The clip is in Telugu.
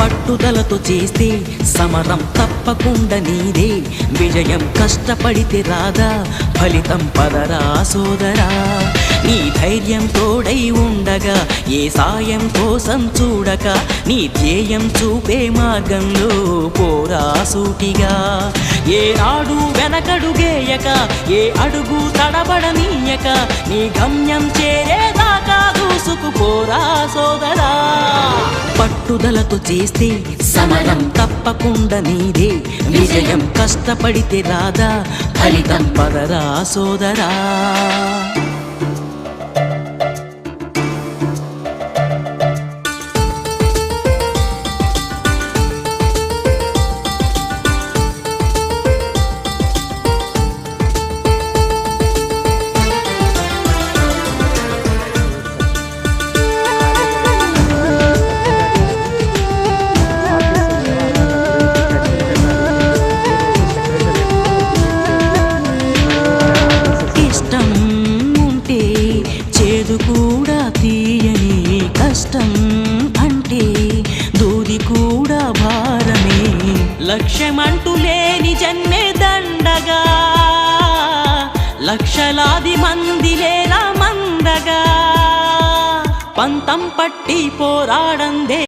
పట్టుదలతో చేస్తే సమరం తప్పకుండా నీదే, విజయం కష్టపడితే రాదా ఫలితం పదరా సోదరా. నీ ధైర్యం తోడై ఉండగా ఏ సాయం కోసం చూడక, నీ ధ్యేయం చూపే మార్గంలో పోరా సూటిగా. ఏ నాడు వెనకడుగేయక, ఏ అడుగు తడబడనీయక, నీ గమ్యం చేరేదాకా దూసుకుపోరా సోదరా. పట్టుదలతో చేస్తే సమరం తప్పకుండా నీదే, విజయం కష్టపడితే రాదా ఫలితం పదరా సోదరా. కూడా తీయని కష్టం అంటే దూది కూడా భారమే, లక్ష్యమంటూ లేని జన్మే దండగా, లక్షలాది మంది లేరా మందగా, పంతం పట్టి పోరాడందే